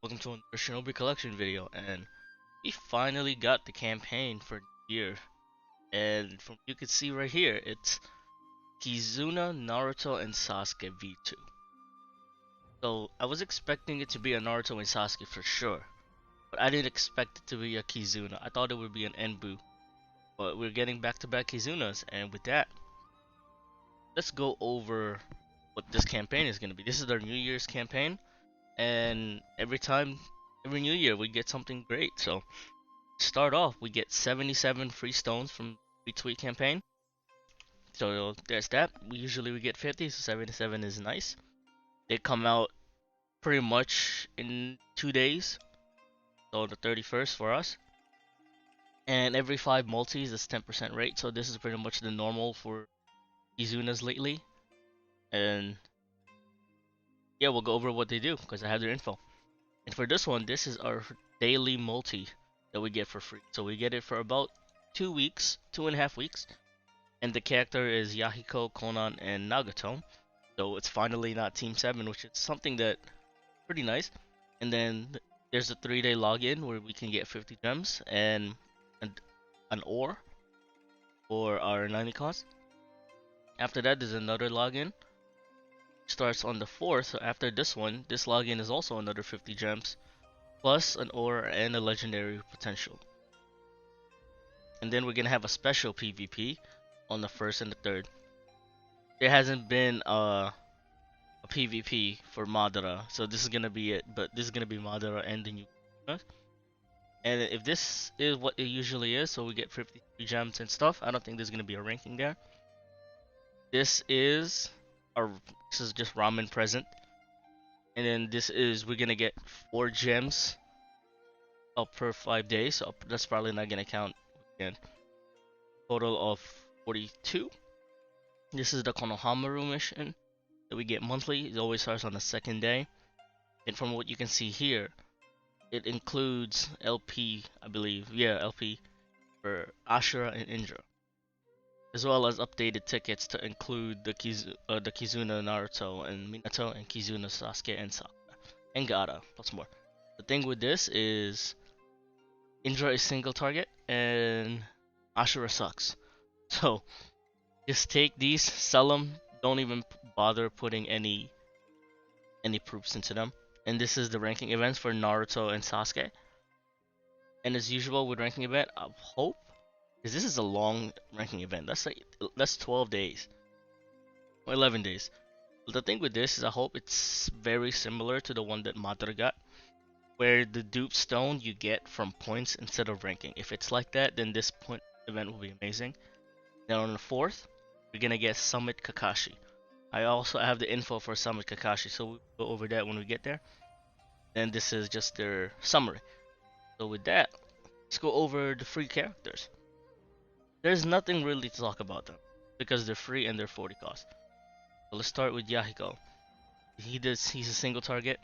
welcome to another Shinobi collection video, and we finally got the campaign for the year. And from you can see right here, it's Kizuna, Naruto, and Sasuke V2. So I was expecting it to be a Naruto and Sasuke for sure, but I didn't expect it to be a Kizuna. I thought it would be an Enbu, but we're getting back-to-back Kizunas, and with that, let's go over what this campaign is going to be. This is our New Year's campaign, and every New Year, we get something great. So start off, we get 77 free stones from retweet campaign. So there's that. We get 50, so 77 is nice. They come out pretty much in 2 days, so the 31st for us. And every 5 multis is 10% rate, so this is pretty much the normal for Izunas lately. And yeah, we'll go over what they do because I have their info. And for this one, this is our daily multi that we get for free. So we get it for about 2 weeks, 2.5 weeks. And the character is Yahiko, Konan, and Nagato. So it's finally not Team 7, which is something that pretty nice. And then there's a 3-day login where we can get 50 gems and an ore for our 90 cost. After that, there's another login. Starts on the 4th, so after this one, this login is also another 50 gems, plus an ore and a legendary potential. And then we're gonna have a special PvP on the 1st and the 3rd. There hasn't been a PvP for Madara, so this is gonna be it. But this is gonna be Madara and the new. And if this is what it usually is, so we get 53 gems and stuff, I don't think there's gonna be a ranking there. This is just ramen present, and then we're gonna get 4 gems up per 5 days, so that's probably not gonna count again. Total of 42. This is the Konohamaru Mission that we get monthly. It always starts on the 2nd day, and from what you can see here, it includes LP, I believe, yeah, LP for Ashura and Indra, as well as updated tickets to include the Kizuna Naruto and Minato and Kizuna Sasuke and Sakura and Gaara, lots more. The thing with this is Indra is single target and Ashura sucks. So just take these, sell them, don't even bother putting any proofs into them. And this is the ranking events for Naruto and Sasuke. And as usual with ranking event, I hope, because this is a long ranking event. That's 12 days or 11 days. But the thing with this is I hope it's very similar to the one that Madara got, where the dupe stone you get from points instead of ranking. If it's like that, then this point event will be amazing. Then on the 4th, we're gonna get Summit Kakashi. I also have the info for Summit Kakashi, so we'll go over that when we get there. Then this is just their summary. So with that, let's go over the free characters. There's nothing really to talk about them because they're free and they're 40 cost. So let's start with Yahiko. He's a single target.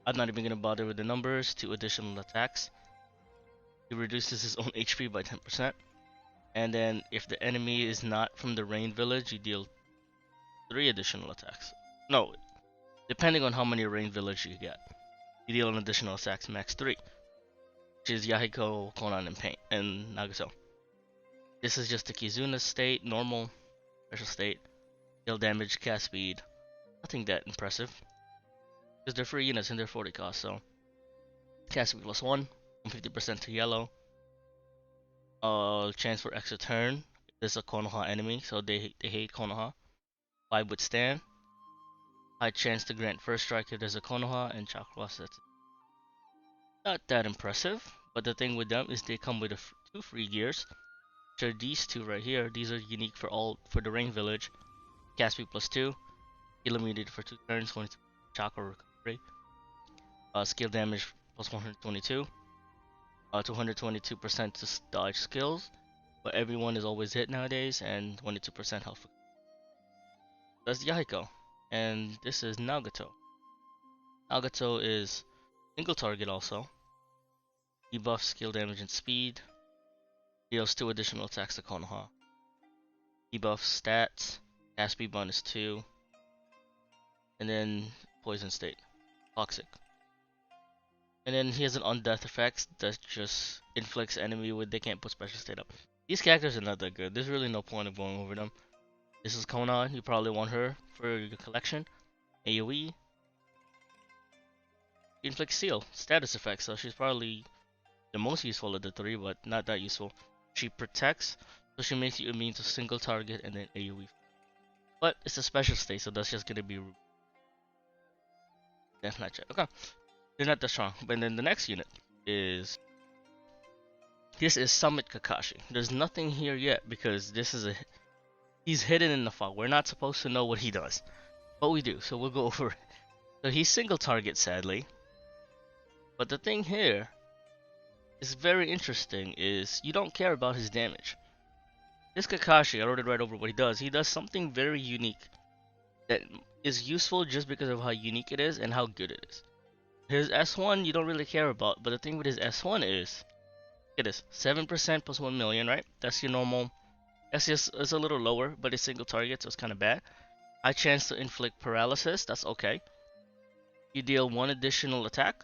I'm not even gonna bother with the numbers. 2 additional attacks. He reduces his own HP by 10%. And then if the enemy is not from the rain village, you deal 3 additional attacks. No, depending on how many rain village you get, you deal an additional attacks max 3, which is Yahiko, Konan, and Nagato. This is just the Kizuna state, normal, special state, deal damage, cast speed, nothing that impressive, because they're free units and they're 40 cost, so cast speed +1, 50% to yellow, chance for extra turn, there's a Konoha enemy, so they hate Konoha, 5 withstand, high chance to grant first strike if there's a Konoha, and chakra sets. Not that impressive, but the thing with them is they come with 2 free gears. So these 2 right here, these are unique for the rain village. Cast speed +2, heal immunity for 2 turns, 22 chakra recovery. Skill damage +122. 222% to dodge skills, but everyone is always hit nowadays, and 22% health. That's Yahiko, and this is Nagato. Nagato is single target also. Debuff skill damage and speed. Deals 2 additional attacks to Konoha. Debuff stats. Cast speed -2. And then poison state. Toxic. And then he has an undeath effect that just inflicts enemy with they can't put special state up. These characters are not that good. There's really no point of going over them. This is Kona. You probably want her for your collection. AoE. Inflict seal. Status effect. So she's probably the most useful of the three, but not that useful. She protects, so she makes you immune to single target and then AoE. But it's a special state, so that's just gonna be death match. Okay, they're not that strong. But then the next unit is Summit Kakashi. There's nothing here yet because he's hidden in the fog. We're not supposed to know what he does, but we do. So we'll go over it. So he's single target, sadly. But the thing here is very interesting is you don't care about his damage. This Kakashi, I wrote it right over what he does. He does something very unique that is useful just because of how unique it is and how good it is. His S1 you don't really care about, but the thing with his S1 is, it is 7% plus 1 million, right? That's your normal. That's just, it's a little lower, but it's single target, so it's kind of bad. High chance to inflict paralysis, that's okay. You deal 1 additional attack,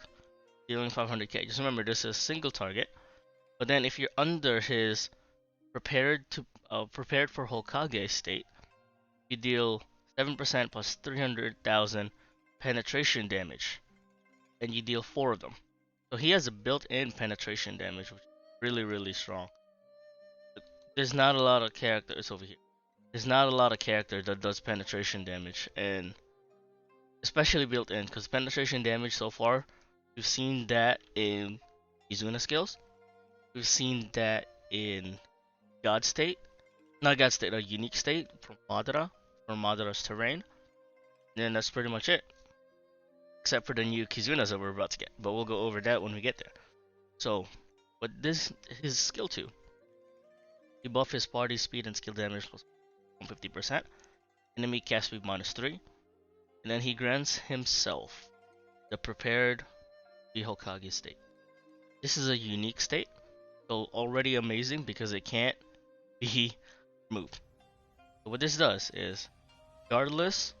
dealing 500k. Just remember, this is single target. But then if you're under his prepared for Hokage state, you deal 7% plus 300,000 penetration damage, and you deal 4 of them. So he has a built-in penetration damage, which is really, really strong. There's not a lot of characters over here. There's not a lot of character that does penetration damage, and especially built-in, because penetration damage so far, we've seen that in Kizuna skills. We've seen that in God State. Not God State, a unique state from Madara's terrain. And that's pretty much it. Except for the new Kizunas that we're about to get. But we'll go over that when we get there. So, but this his skill 2. You buff his party speed and skill damage plus 50%. Enemy cast speed minus 3. And then he grants himself the prepared Hokage state. This is a unique state. So already amazing because it can't be removed. So what this does is, regardless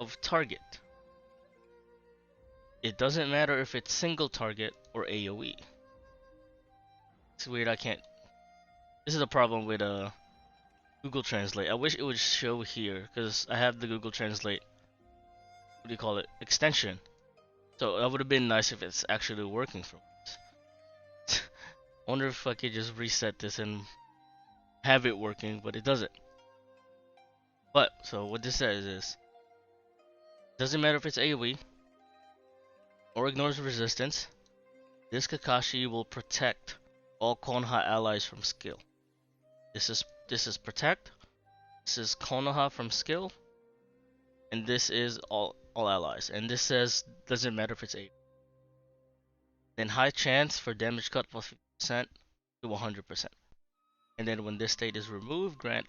of target, it doesn't matter if it's single target or AoE. It's weird, I can't. This is a problem with Google Translate. I wish it would show here because I have the Google Translate. What do you call it? Extension. So that would have been nice if it's actually working for once. I wonder if I could just reset this and have it working, but it doesn't. But so what this says is, doesn't matter if it's AoE or ignores resistance. This Kakashi will protect all Konoha allies from skill. This is protect. This is Konoha from skill, and this is all allies. And this says doesn't matter if it's AoE. Then high chance for damage cut plus 50% to 100%. And then when this state is removed, grant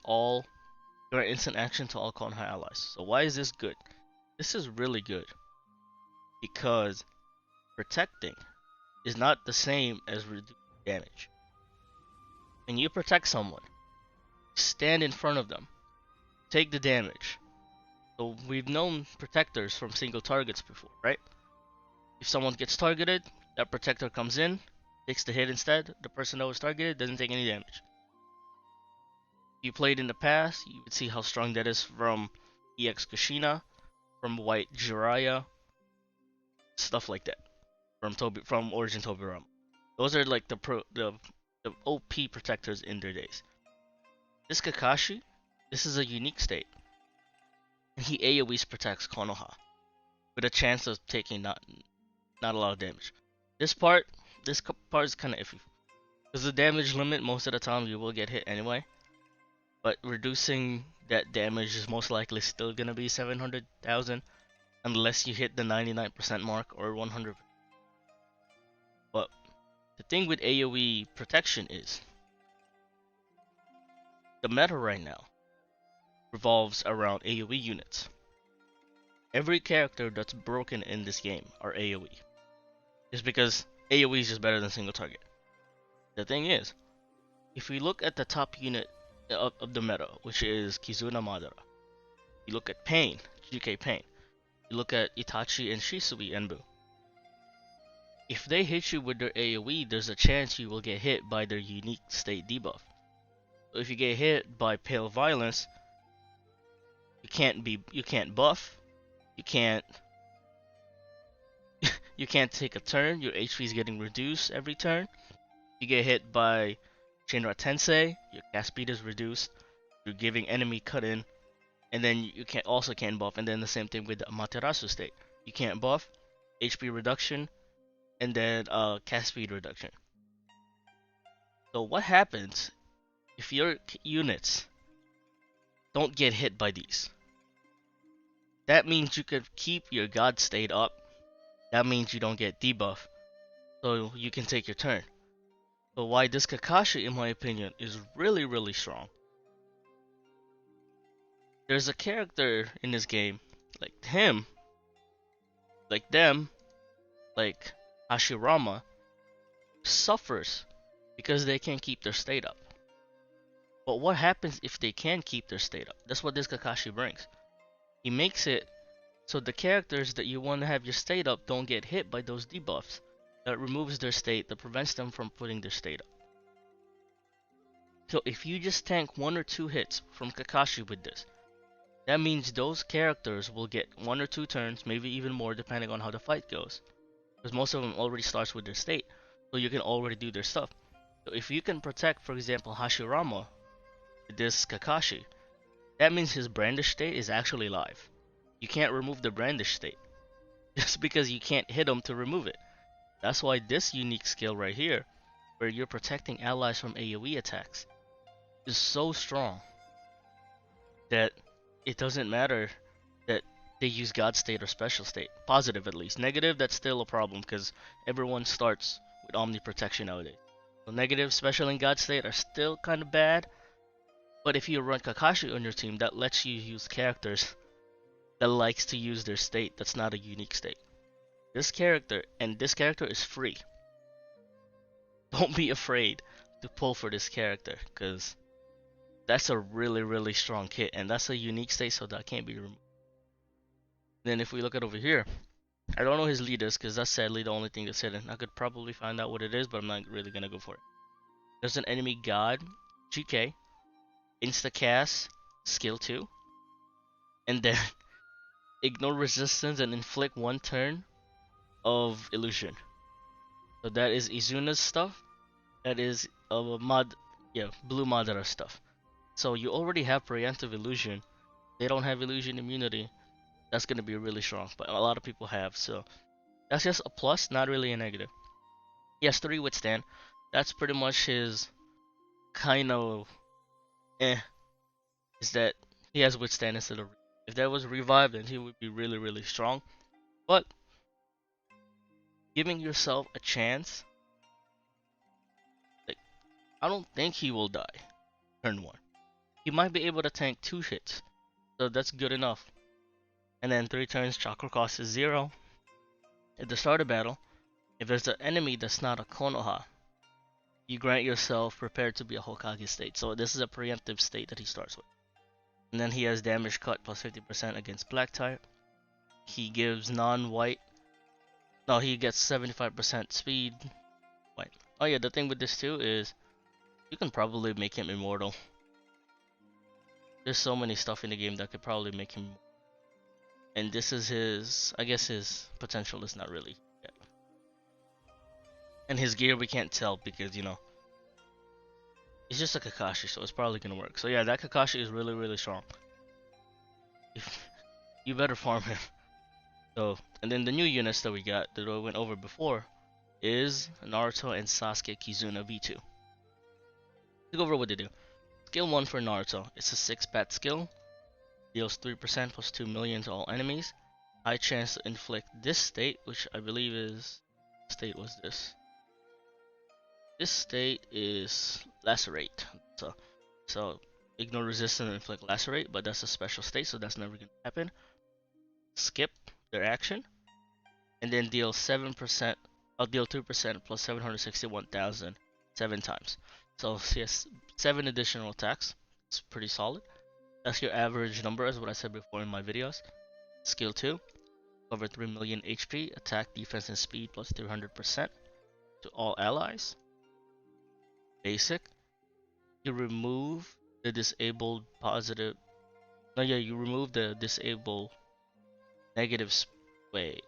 instant action to all Konoha allies. So why is this good? This is really good because protecting is not the same as reducing damage. When you protect someone, stand in front of them, take the damage. So we've known protectors from single targets before, right? If someone gets targeted, that protector comes in, takes the hit instead. The person that was targeted doesn't take any damage. If you played in the past, you would see how strong that is from EX Kushina, from White Jiraiya, stuff like that. From Origin Tobirama. Those are like the OP protectors in their days. This Kakashi, this is a unique state. And he AoE protects Konoha with a chance of taking not a lot of damage. This part is kind of iffy. Because the damage limit, most of the time you will get hit anyway. But reducing that damage is most likely still gonna be 700,000 unless you hit the 99% mark or 100%. But the thing with AoE protection is the meta right now revolves around AoE units. Every character that's broken in this game are AoE. Just because AoE is just better than single target. The thing is, if we look at the top unit of the meta, which is Kizuna Madara, you look at Pain, GK Pain, you look at Itachi and Shisui Enbu, If they hit you with their AoE, there's a chance you will get hit by their unique state debuff. So if you get hit by Pale Violence, you can't buff, you can't you can't take a turn, your HP is getting reduced every turn. You get hit by Shinra Tensei, your cast speed is reduced, you're giving enemy cut in, and then you can't buff, and then the same thing with the Amaterasu state. You can't buff, HP reduction, and then cast speed reduction. So what happens if your units don't get hit by these? That means you can keep your god state up. That means you don't get debuff, so you can take your turn. So why this Kakashi, in my opinion, is really strong. There's a character in this game, like him, like them, like Hashirama, suffers because they can't keep their state up. But what happens if they can keep their state up? That's what this Kakashi brings. He makes it so the characters that you want to have your state up don't get hit by those debuffs. That removes their state, that prevents them from putting their state up. So if you just tank 1 or 2 hits from Kakashi with this, that means those characters will get 1 or 2 turns, maybe even more depending on how the fight goes. Because most of them already starts with their state, so you can already do their stuff. So if you can protect, for example, Hashirama with this Kakashi, that means his brandish state is actually live. You can't remove the brandish state, just because you can't hit him to remove it. That's why this unique skill right here, where you're protecting allies from AoE attacks, is so strong that it doesn't matter that they use God state or special state. Positive at least. Negative, that's still a problem because everyone starts with Omni Protection nowadays. So negative, special, and God state are still kind of bad. But if you run Kakashi on your team, that lets you use characters that likes to use their state that's not a unique state. This character is free. Don't be afraid to pull for this character because that's a really strong kit, and that's a unique state, so that can't be removed. Then if we look at over here, I don't know his leaders because that's sadly the only thing that's hidden. I could probably find out what it is, but I'm not really gonna go for it. There's an enemy god, GK, insta cast, skill 2, and then ignore resistance and inflict 1 turn of illusion. So that is Izuna's stuff. That is blue Madara stuff. So you already have preemptive illusion. They don't have illusion immunity. That's gonna be really strong, but a lot of people have, so that's just a plus, not really a negative. He has 3 withstand. That's pretty much his kind of is that he has withstand instead of if that was revived, then he would be really strong. But giving yourself a chance, like I don't think he will die turn 1. He might be able to tank 2 hits, so that's good enough. And then 3 turns, chakra cost is 0. At the start of battle, if there's an enemy that's not a Konoha, you grant yourself prepared to be a Hokage state. So this is a preemptive state that he starts with. And then he has damage cut plus 50% against black type. He gives non-white. No, he gets 75% speed. White. Oh yeah, the thing with this too is you can probably make him immortal. There's so many stuff in the game that could probably make him. And this is his, I guess his potential is not really yet. And his gear we can't tell because, you know, it's just a Kakashi, so it's probably gonna work. So yeah, that Kakashi is really strong. You better farm him. So, and then the new units that we got that I went over before is Naruto and Sasuke Kizuna V2. Let's go over what they do. Skill 1 for Naruto. It's a 6-bat skill. Deals 3% plus 2 million to all enemies. High chance to inflict this state, which I believe is... state was this. This state is Lacerate. So ignore resistance and inflict Lacerate, but that's a special state, so that's never going to happen. Skip their action. And then deal 7%, I'll deal 2% plus 761,000 7 times. So yes, 7 additional attacks. It's pretty solid. That's your average number, as what I said before in my videos. Skill 2. Cover 3 million HP, attack, defense, and speed plus 300% to all allies. Basic. You remove the disabled positive. No, yeah, you remove the disabled negative. Wait.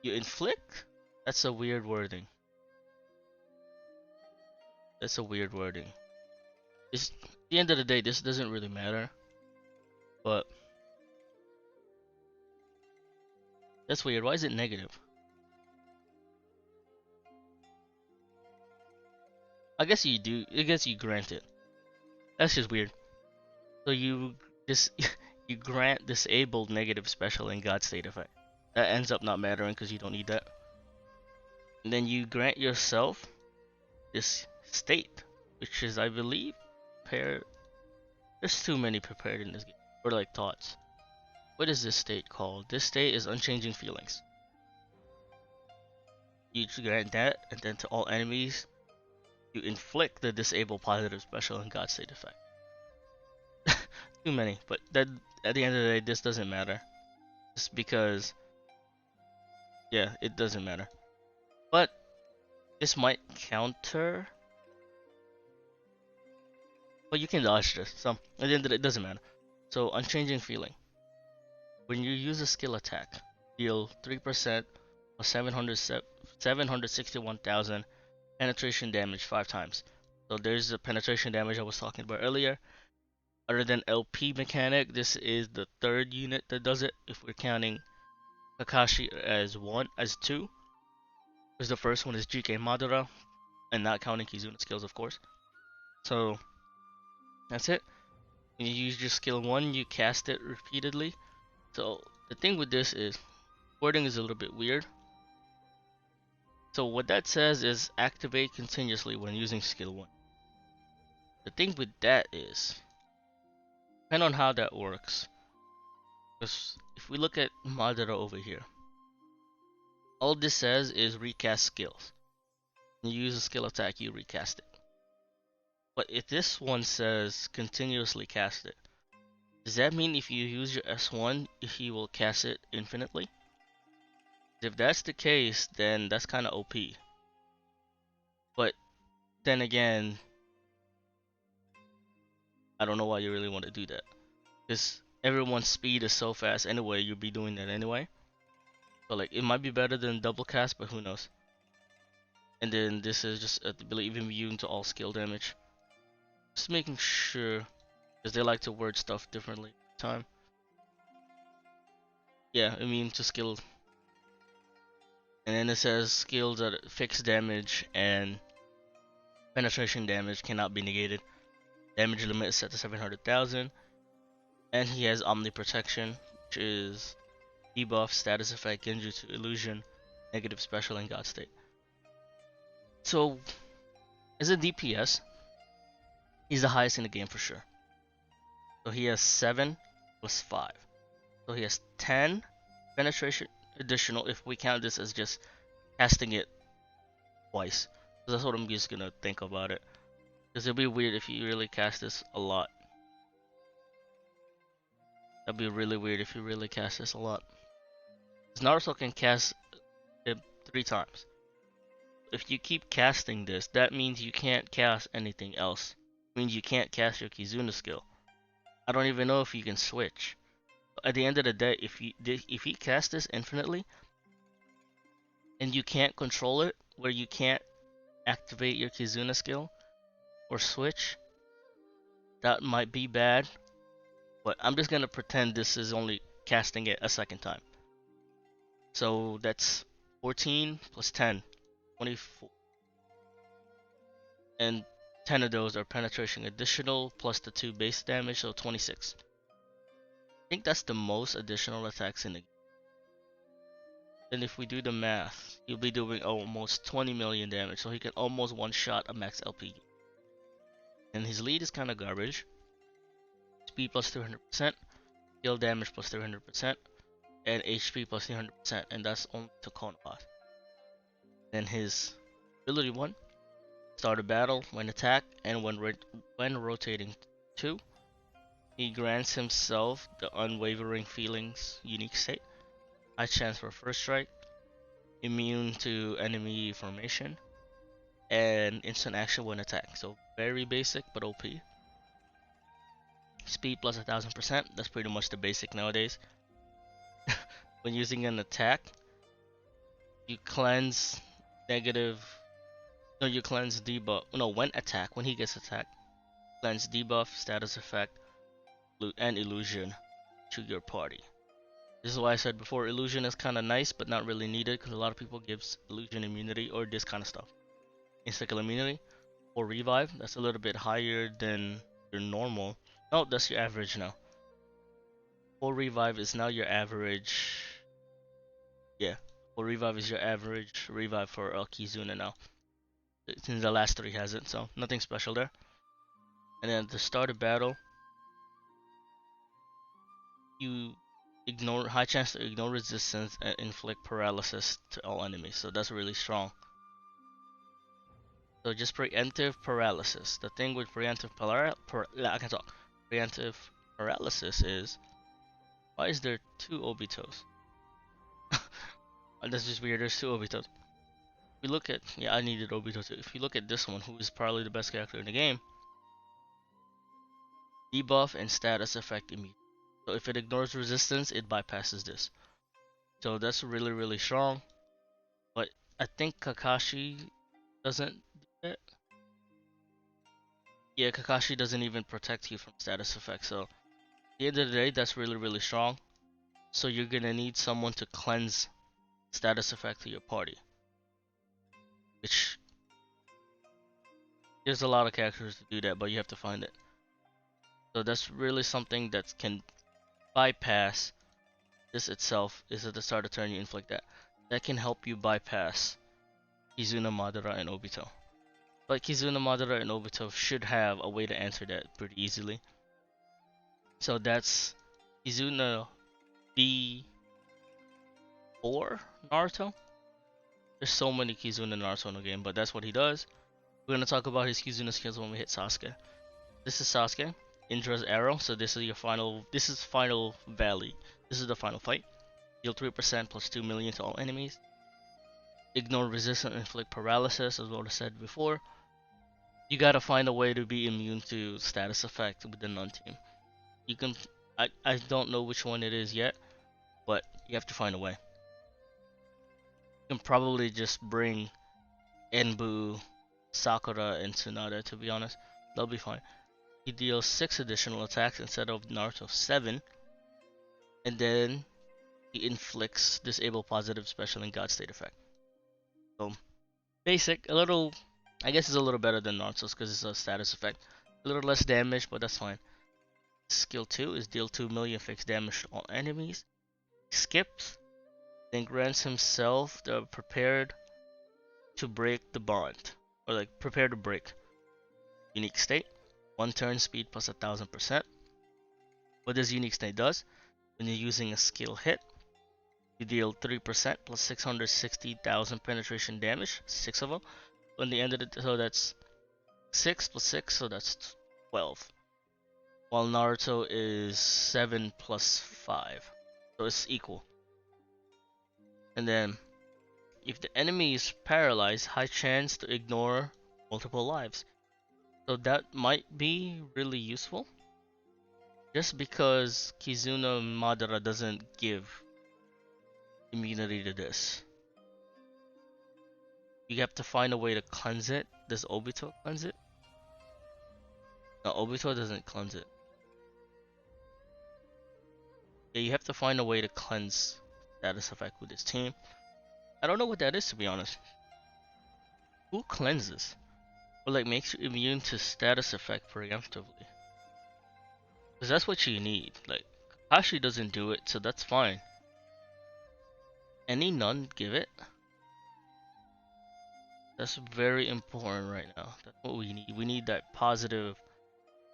You inflict? That's a weird wording. That's a weird wording. At the end of the day, this doesn't really matter. But that's weird. Why is it negative? I guess you do. I guess you grant it. That's just weird. So you you grant disabled negative special and God state effect. That ends up not mattering because you don't need that. And then you grant yourself this state, which is, I believe, prepared. There's too many prepared in this game. Or like thoughts. What is this state called? This state is unchanging feelings. You grant that, and then to all enemies, you inflict the disabled positive special and God state effect. Too many, but that at the end of the day, this doesn't matter. Just because, yeah, it doesn't matter. But this might counter. But you can dodge this. So at the end of the day, it doesn't matter. So unchanging feeling. When you use a skill attack, deal 3% or 761,000 penetration damage 5 times. So there's the penetration damage I was talking about earlier. Other than LP mechanic, this is the third unit that does it. If we're counting Kakashi as 2, because the first one is GK Madara, and not counting Kizuna skills, of course. So that's it. When you use your skill 1, you cast it repeatedly. So the thing with this is, wording is a little bit weird. So what that says is activate continuously when using skill 1. The thing with that is, depending on how that works, because if we look at Madara over here, all this says is recast skills. When you use a skill attack, you recast it. But if this one says continuously cast it, does that mean if you use your S1, he will cast it infinitely? If that's the case, then that's kind of OP. But then again, I don't know why you really want to do that. Because everyone's speed is so fast anyway, you'll be doing that anyway. So like, it might be better than double cast, but who knows. And then this is just ability immune to all skill damage. Just making sure, because they like to word stuff differently every time. Yeah, immune to skill. And then it says skills that fixed damage and penetration damage cannot be negated. Damage limit is set to 700,000. And he has Omni Protection, which is debuff, status effect, Genjutsu, illusion, negative special, and God state. So, as a DPS, he's the highest in the game for sure. So he has 7 plus 5. So he has 10 penetration additional if we count this as just casting it twice. So that's what I'm just gonna think about it. Because it'll be weird if you really cast this a lot. That'd be really weird if you really cast this a lot. Because Naruto can cast it 3 times. If you keep casting this, that means you can't cast anything else. It means you can't cast your Kizuna skill. I don't even know if you can switch. At the end of the day, if you cast this infinitely, and you can't control it, where you can't activate your Kizuna skill, or switch, that might be bad. But I'm just gonna pretend this is only casting it a second time. So that's 14 plus 10, 24. And 10 of those are penetration additional plus the 2 base damage, so 26. I think that's the most additional attacks in the game. And if we do the math, he'll be doing almost 20 million damage, so he can almost one-shot a max LP. And his lead is kind of garbage. Speed plus 300%, skill damage plus 300%, and HP plus 300%, and that's only to Konoha. Then his ability 1, start a battle when attacked and when rotating 2. He grants himself the unwavering feelings unique state, high chance for first strike, immune to enemy formation, and instant action when attacked. So very basic but OP. Speed plus 1000%. That's pretty much the basic nowadays. When using an attack, you cleanse negative. No, you cleanse debuff. No, when he gets attacked, cleanse debuff, status effect, and illusion to your party. This is why I said before, illusion is kind of nice, but not really needed because a lot of people gives illusion immunity or this kind of stuff. Instant immunity or revive. That's a little bit higher than your normal. No, that's your average now. Full revive is now your average. Yeah, full revive is your average revive for Kizuna now. Since the last three has it, so nothing special there. And then at the start of battle, you ignore high chance to ignore resistance and inflict paralysis to all enemies. So that's really strong. So just preemptive paralysis. The thing with I can talk. Preemptive paralysis is, why is there two Obitos? That's just weird. There's two Obitos. If you look at, yeah, I needed Obito too. If you look at this one, who is probably the best character in the game, debuff and status effect immediately. So if it ignores resistance, it bypasses this. So that's really, really strong. But I think Kakashi doesn't do that. Yeah, Kakashi doesn't even protect you from status effects. So at the end of the day, that's really, really strong. So you're gonna need someone to cleanse status effect to your party. Which, there's a lot of characters to do that, but you have to find it. So that's really something that can bypass this itself. Is at the start of turn you inflict that. That can help you bypass Kizuna, Madara, and Obito. But Kizuna, Madara, and Obito should have a way to answer that pretty easily. So that's Kizuna B4 Naruto. There's so many Kizuna Naruto in the game, but that's what he does. We're gonna talk about his Kizuna skills when we hit Sasuke. This is Sasuke, Indra's arrow. So this is your final. This is final valley. This is the final fight. Deal 3% plus 2 million to all enemies. Ignore resistance, inflict paralysis, as what I said before. You gotta find a way to be immune to status effect with the non-team. You can. I don't know which one it is yet, but you have to find a way. You can probably just bring Enbu, Sakura, and Tsunade, to be honest. They'll be fine. He deals 6 additional attacks instead of Naruto's 7. And then he inflicts disable positive special and God state effect. So basic, a little, I guess it's a little better than Naruto's because it's a status effect. A little less damage, but that's fine. Skill 2 is deal 2 million fixed damage to all enemies. Skips, then grants himself the prepared to break the bond, or like prepare to break. Unique state, 1 turn speed plus 1000%. What this unique state does, when you're using a skill hit, you deal 3% plus 660,000 penetration damage, 6 of them. When the end of it, so that's 6 plus 6, so that's 12. While Naruto is 7 plus 5, so it's equal. And then, if the enemy is paralyzed, high chance to ignore multiple lives. So that might be really useful. Just because Kizuna Madara doesn't give immunity to this. You have to find a way to cleanse it. Does Obito cleanse it? No, Obito doesn't cleanse it. Yeah, you have to find a way to cleanse status effect with this team. I don't know what that is, to be honest. Who cleanses? Or like makes you immune to status effect preemptively? Because that's what you need. Like, Kakashi doesn't do it, so that's fine. Any none give it? That's very important right now. That's what we need. We need that positive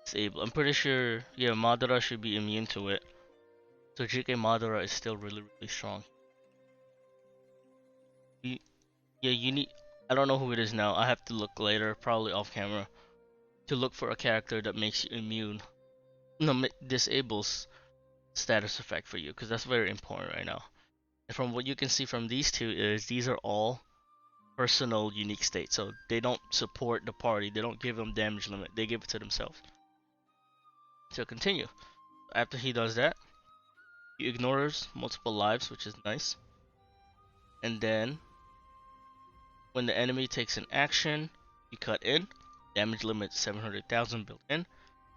disable. I'm pretty sure, yeah, Madara should be immune to it. So JK Madara is still really, really strong. Yeah, you need. I don't know who it is now. I have to look later, probably off camera, to look for a character that makes you immune no, disables status effect for you, because that's very important right now. And from what you can see from these two is these are all personal unique states, so they don't support the party. They don't give them damage limit. They give it to themselves. So continue. After he does that, he ignores multiple lives, which is nice. And then when the enemy takes an action, you cut in. Damage limit 700,000 built in.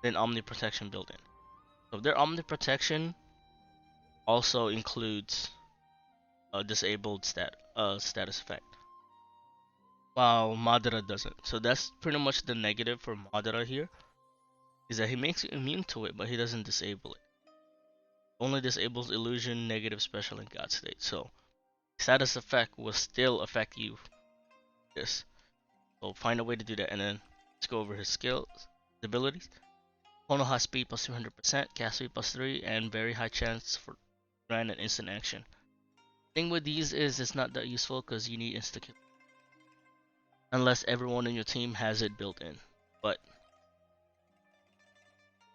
Then Omni Protection built in. So their Omni Protection also includes a disabled status effect, while Madara doesn't. So that's pretty much the negative for Madara here, is that he makes you immune to it, but he doesn't disable it. Only disables illusion, negative, special, and God state. So status effect will still affect you. This. So find a way to do that, and then let's go over his skills, his abilities. Konoha speed plus 200%, cast speed plus 3, and very high chance for grant and instant action. Thing with these is it's not that useful because you need insta kill unless everyone in your team has it built in. But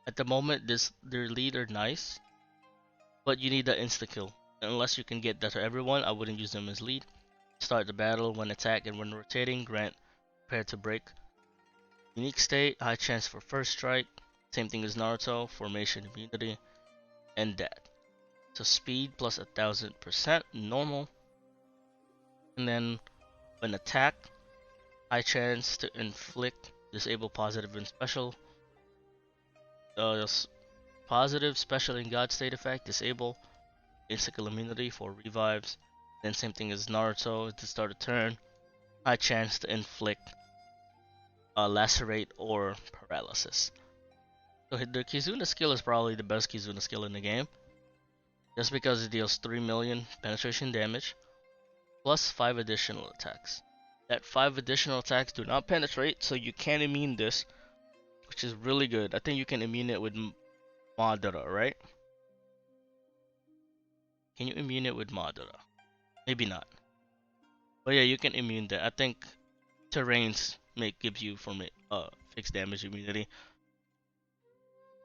at the moment, their lead are nice, but you need the insta kill. Unless you can get that to everyone, I wouldn't use them as lead. Start the battle when attack and when rotating. Grant prepare to break. Unique state, high chance for first strike. Same thing as Naruto, formation immunity, and that. So speed plus 1000% normal. And then when attack, high chance to inflict, disable positive and special. Positive, special, and God state effect, disable. Insta immunity for revives. Then same thing as Naruto to start a turn. High chance to inflict lacerate or paralysis. So the Kizuna skill is probably the best Kizuna skill in the game, just because it deals 3 million penetration damage, plus 5 additional attacks. That 5 additional attacks do not penetrate, so you can immune this, which is really good. I think you can immune it with Madara, right? Can you immune it with Madara? Maybe not. But yeah, you can immune that. I think terrains gives you from it fixed damage immunity.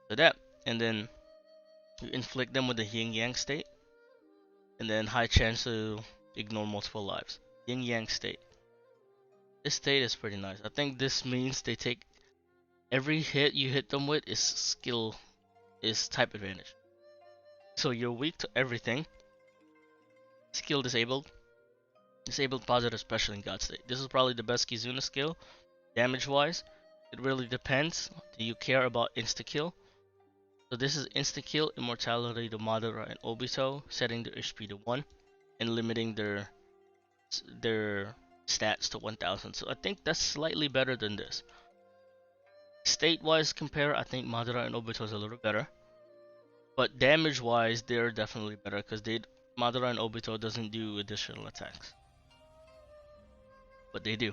So that, and then you inflict them with the yin yang state, and then high chance to ignore multiple lives. Yin yang state. This state is pretty nice. I think this means they take every hit you hit them with is type advantage. So you're weak to everything. Skill disabled. Disabled positive special in God state. This is probably the best Kizuna skill, damage wise. It really depends. Do you care about insta kill? So this is insta kill, immortality to Madara and Obito, setting their HP to 1 and limiting their stats to 1000. So I think that's slightly better than this. State wise compare, I think Madara and Obito is a little better. But damage wise, they're definitely better because Madara and Obito doesn't do additional attacks. But they do.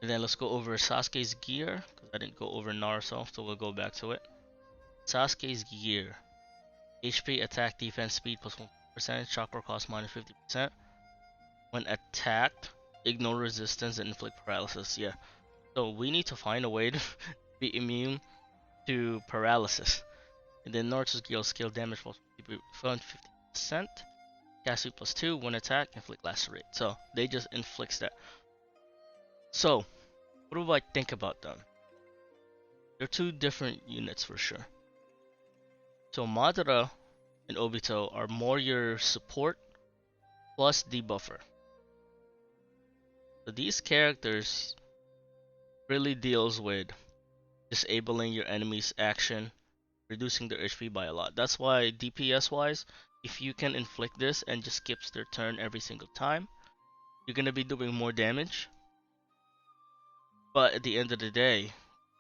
And then let's go over Sasuke's gear, because I didn't go over Naruto, so we'll go back to it. Sasuke's gear. HP, attack, defense, speed plus 1%, chakra cost minus 50%. When attacked, ignore resistance and inflict paralysis. Yeah. So we need to find a way to be immune to paralysis. And then Naruto's gear skill damage plus 50%. Cast speed plus 2, when attack, inflict lacerate. So they just inflicts that. So, what do I think about them? They're two different units for sure. So Madara and Obito are more your support plus debuffer. So these characters really deals with disabling your enemy's action, reducing their HP by a lot. That's why DPS wise, if you can inflict this and just skips their turn every single time, you're gonna be doing more damage. But at the end of the day,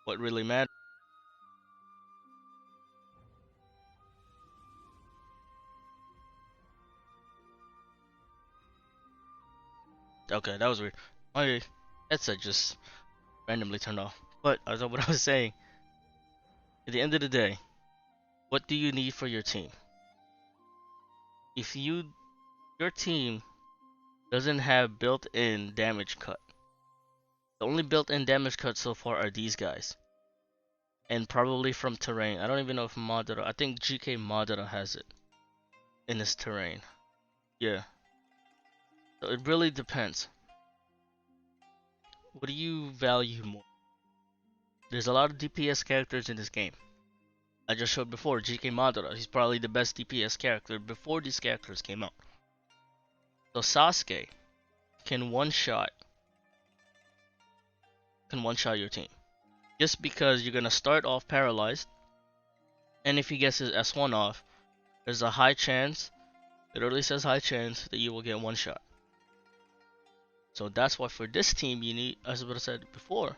what really matters. Okay, that was weird. My headset just randomly turned off. But I know what I was saying. At the end of the day, what do you need for your team? If your team doesn't have built-in damage cut, the only built-in damage cuts so far are these guys. and probably from terrain. I don't even know if Madara. I think GK Madara has it in his terrain. Yeah. So it really depends. What do you value more? There's a lot of DPS characters in this game. I just showed before GK Madara. He's probably the best DPS character before these characters came out. So Sasuke can one-shot your team. Just because you're gonna start off paralyzed, and if he gets his S1 off, there's a high chance, it really says high chance, that you will get one shot. So that's why for this team you need, as I said before,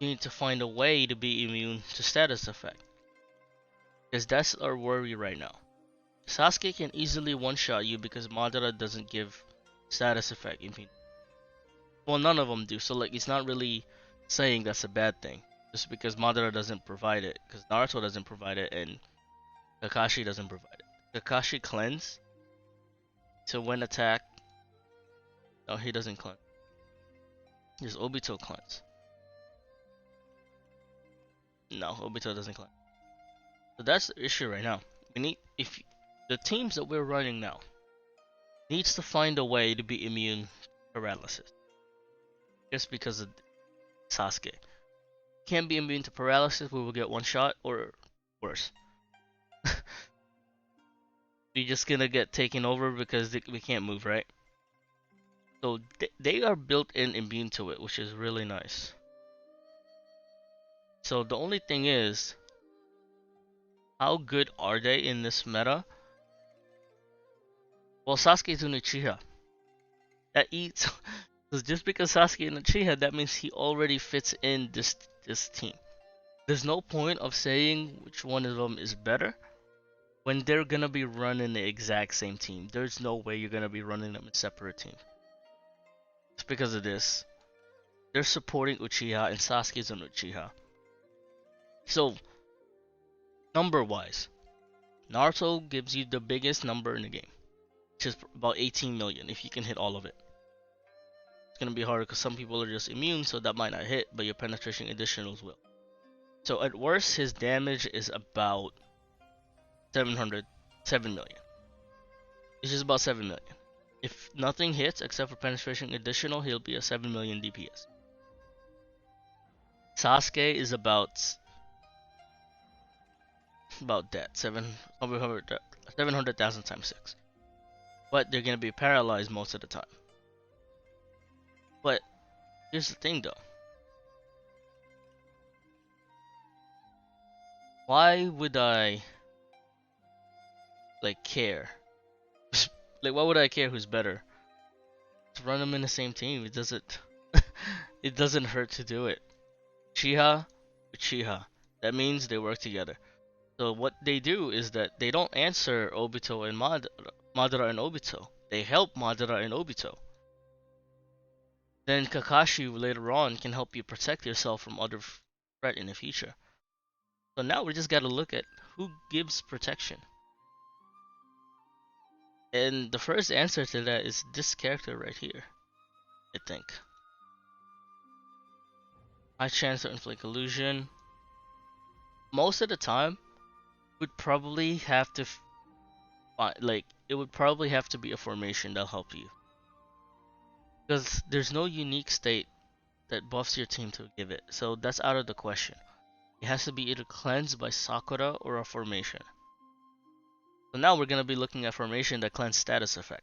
you need to find a way to be immune to status effect. Because that's our worry right now. Sasuke can easily one-shot you because Madara doesn't give status effect. Well, none of them do, so like it's not really saying that's a bad thing. Just because Madara doesn't provide it, because Naruto doesn't provide it, and Kakashi doesn't provide it. Kakashi cleanse to when attack. No, he doesn't cleanse. There's Obito cleanse. No, Obito doesn't cleanse. So that's the issue right now. We need, if the teams that we're running now needs to find a way to be immune to paralysis. Just because of Sasuke. Can't be immune to paralysis, we will get one shot, or worse. We're just gonna get taken over because we can't move, right? So they are built in immune to it, which is really nice. So the only thing is, how good are they in this meta? Well, Sasuke's an Uchiha. That eats. Just because Sasuke is an Uchiha, that means he already fits in this team. There's no point of saying which one of them is better when they're gonna be running the exact same team. There's no way you're gonna be running them in separate teams. It's because of this. They're supporting Uchiha and Sasuke's an Uchiha. So, number-wise, Naruto gives you the biggest number in the game, which is about 18 million if you can hit all of it. It's gonna be hard because some people are just immune, so that might not hit, but your penetration additionals will. So at worst, his damage is about 7 million. It's just about 7 million. If nothing hits except for penetration additional, he'll be a 7 million DPS. Sasuke is about that 700,000 times 6. But they're gonna be paralyzed most of the time. But here's the thing though. Why would I like care? Like why would I care who's better? Just run them in the same team. It doesn't it doesn't hurt to do it. Uchiha. That means they work together. So what they do is that they don't answer Obito and Madara and Obito. They help Madara and Obito. Then Kakashi later on can help you protect yourself from other threat in the future. So now we just gotta look at who gives protection. And the first answer to that is this character right here, I think. High chance to inflict illusion. Most of the time, would probably have to it would probably have to be a formation that'll help you. Because there's no unique state that buffs your team to give it. So that's out of the question. It has to be either cleansed by Sakura or a formation. So now we're gonna be looking at formation that cleanse status effect.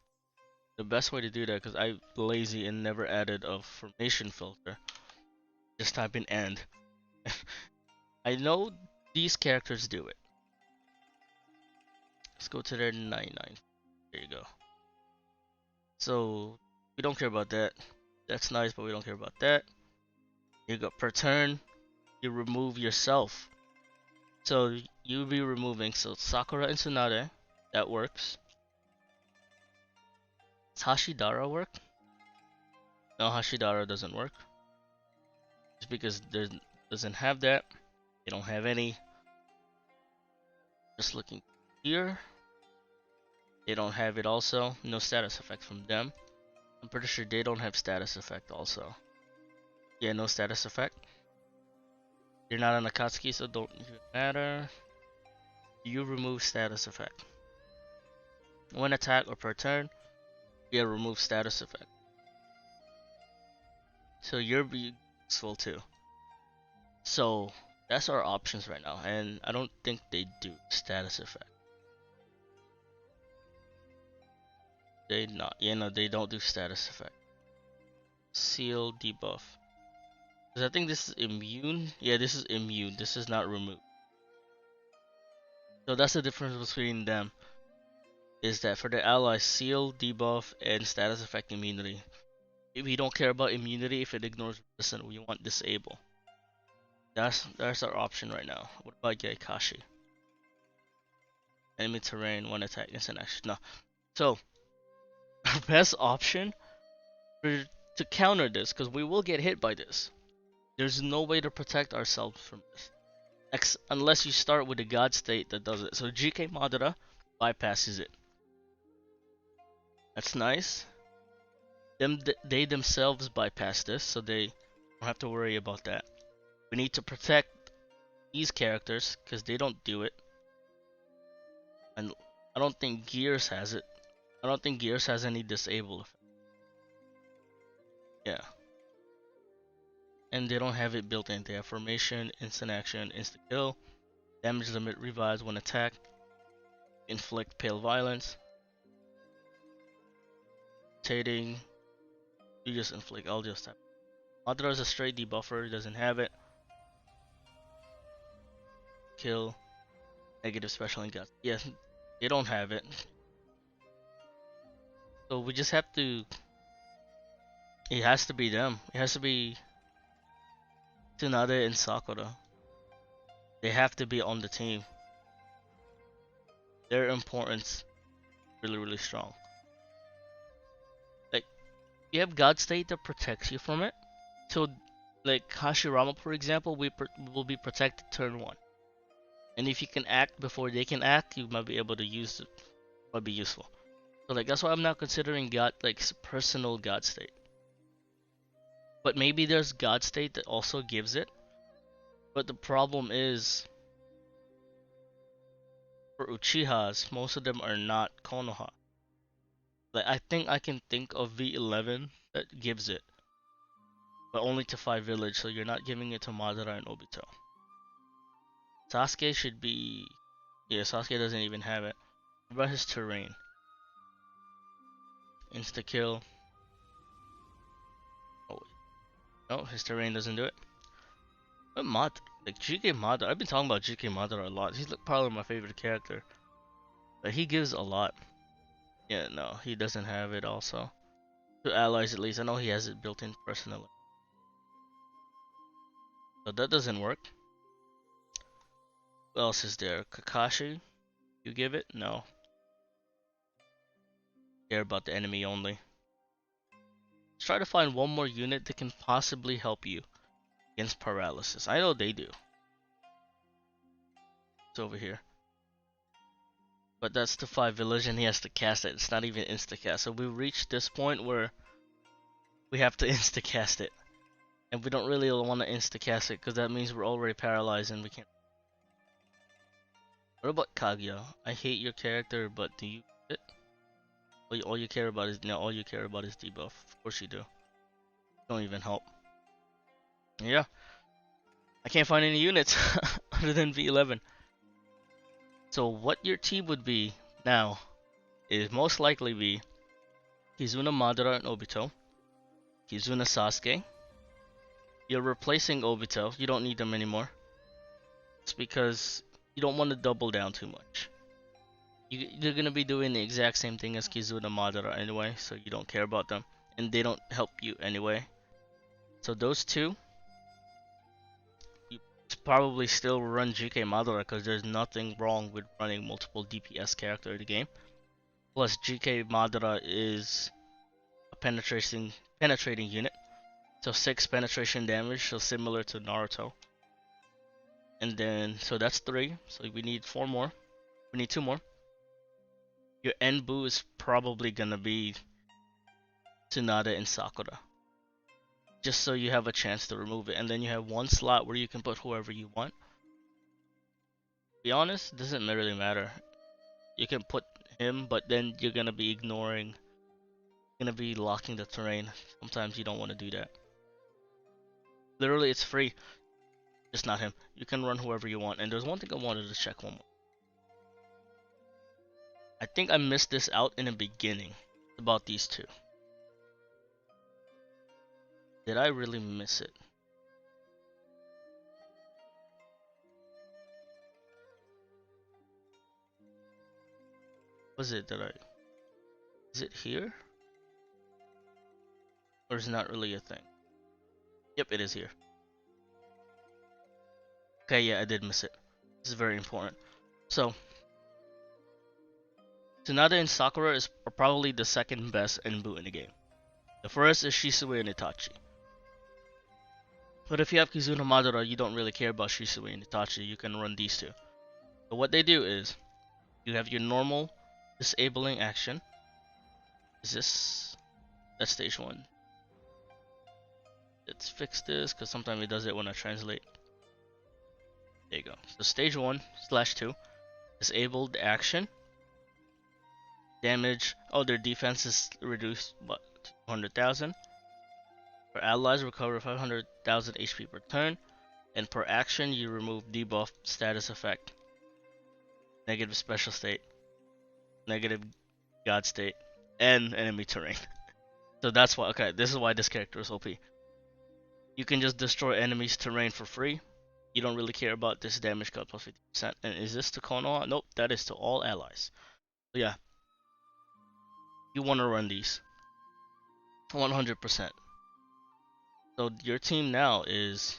The best way to do that, because I'm lazy and never added a formation filter, just type in and. I know these characters do it. Let's go to their 99. There you go. So we don't care about that. That's nice, but we don't care about that. You go per turn, you remove yourself. So you'll be removing Sakura and Tsunade. That works. Does Hashidara work? No, Hashidara doesn't work. Just because there doesn't have that. They don't have any. Just looking here. They don't have it also. No status effect from them. I'm pretty sure they don't have status effect also. Yeah, no status effect. You're not an Akatsuki, so don't even matter. You remove status effect. When attack or per turn, you remove status effect. So you're useful too. So that's our options right now, and I don't think they do status effect. They not, they don't do status effect. Seal debuff. Cause I think this is immune. Yeah, this is immune. This is not removed. So that's the difference between them. Is that for the allies, seal, debuff, and status effect immunity. If you don't care about immunity, if it ignores resistant, we want disable. That's our option right now. What about Kakashi? Enemy terrain, one attack, instant action. No. So our best option for, to counter this, because we will get hit by this. There's no way to protect ourselves from this. Unless you start with a God State that does it. So GK Madara bypasses it. That's nice. They themselves bypass this, so they don't have to worry about that. We need to protect these characters because they don't do it. And I don't think Gears has it. I don't think Gears has any disable effect. Yeah. And they don't have it built in. They have formation, instant action, instant kill, damage limit revives when attacked, inflict pale violence, rotating. You just inflict. I'll just tap. Madara is a straight debuffer. He doesn't have it. Kill. Negative special and guts. Yeah, they don't have it. So we just have to. It has to be them. It has to be Tsunade and Sakura. They have to be on the team. Their importance really strong. Like you have God State that protects you from it. So like Hashirama for example, will be protected turn 1. And if you can act before they can act, you might be able to use it. Might be useful. So like that's why I'm not considering God like personal God State. But maybe there's God State that also gives it. But the problem is for Uchihas, most of them are not Konoha. Like I think I can think of V11 that gives it. But only to 5 village, so you're not giving it to Madara and Obito. Sasuke should be... Yeah, Sasuke doesn't even have it. What about his terrain? Insta kill. Oh wait. No, his terrain doesn't do it. But like GK Madara, I've been talking about GK Madara a lot. He's like probably my favorite character. But he gives a lot. Yeah, no, he doesn't have it also. To allies at least. I know he has it built in personally. So that doesn't work. What else is there? Kakashi? You give it? No. Care about the enemy only. Let's try to find one more unit that can possibly help you against paralysis. I know they do. It's over here. But that's the 5 village and he has to cast it. It's not even insta-cast. So we reached this point where we have to insta-cast it. And we don't really want to insta-cast it because that means we're already paralyzed and we can't. What about Kaguya? I hate your character, but do you it? All you care about is all you care about is debuff. Of course you do. Don't even help. Yeah. I can't find any units other than V11. So what your team would be now is most likely be Kizuna, Madara, and Obito. Kizuna, Sasuke. You're replacing Obito. You don't need them anymore. It's because you don't want to double down too much. You're gonna be doing the exact same thing as Kizuna, Madara anyway, so you don't care about them, and they don't help you anyway. So those two, you probably still run GK Madara because there's nothing wrong with running multiple DPS character in the game. Plus GK Madara is a penetrating unit, so 6 penetration damage, so similar to Naruto. And then so that's 3. So we need 4 more. We need 2 more. Your Enbu is probably gonna be Tsunade and Sakura. just so you have a chance to remove it, and then you have one slot where you can put whoever you want. To be honest, doesn't really matter. You can put him, but then you're gonna be ignoring, gonna be locking the terrain. Sometimes you don't want to do that. Literally, it's free, just not him. You can run whoever you want. And there's one thing I wanted to check one more. I think I missed this out in the beginning about these two. Did I really miss it? Was it that I... Is it here? Or is it not really a thing? Yep, it is here. Okay, yeah, I did miss it. This is very important. So, Tsunade and Sakura are probably the second best Enbu in the game. The first is Shisui and Itachi. But if you have Kizuna Madara, you don't really care about Shisui and Itachi, you can run these two. So what they do is, you have your normal disabling action. Is this... That's stage 1. Let's fix this, because sometimes it does it when I translate. There you go. So stage 1/2, disabled action. Damage, oh, their defense is reduced, what, 200,000. For allies, recover 500,000 HP per turn. And per action, you remove debuff, status effect, negative special state, negative god state, and enemy terrain. So that's why, okay, this is why this character is OP. You can just destroy enemies' terrain for free. You don't really care about this damage cut plus 50%. And is this to Konoha? Nope, that is to all allies. So yeah, you want to run these 100%. So your team now is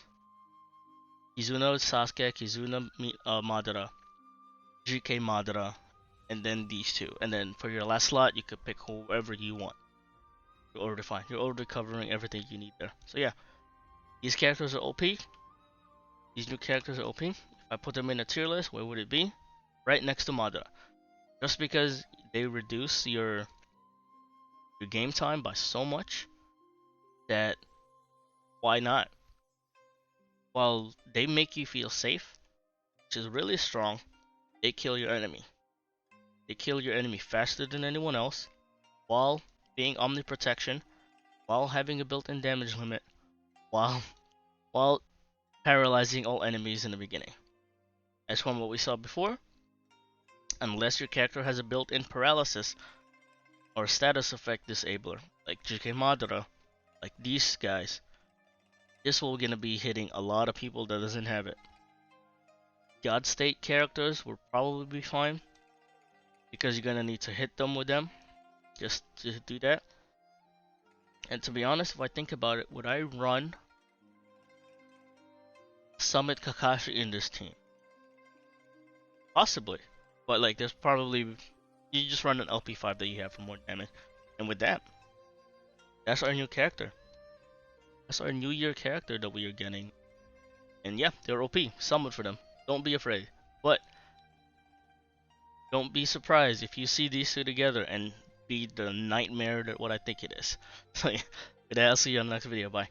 Kizuna Sasuke, Kizuna Madara, GK Madara, and then these two. And then for your last slot, you could pick whoever you want. You're already fine. You're already covering everything you need there. So yeah, these characters are OP. These new characters are OP. If I put them in a tier list, where would it be? Right next to Madara. Just because they reduce your game time by so much that why not? While they make you feel safe, which is really strong, they kill your enemy. They kill your enemy faster than anyone else, while being omniprotection, while having a built-in damage limit, while paralyzing all enemies in the beginning. As from what we saw before, unless your character has a built-in paralysis or status effect disabler, like GK Madara, like these guys, this will gonna be hitting a lot of people that doesn't have it. God State characters will probably be fine, because you're gonna need to hit them with them, just to do that. And to be honest, if I think about it, would I run Summit Kakashi in this team? Possibly. But like there's probably, you just run an LP5 that you have for more damage. And with that, that's our new character. That's our new year character that we are getting. And yeah, they're OP. Summon for them. Don't be afraid. But don't be surprised if you see these two together and be the nightmare that what I think it is. So yeah, I'll see you on the next video. Bye.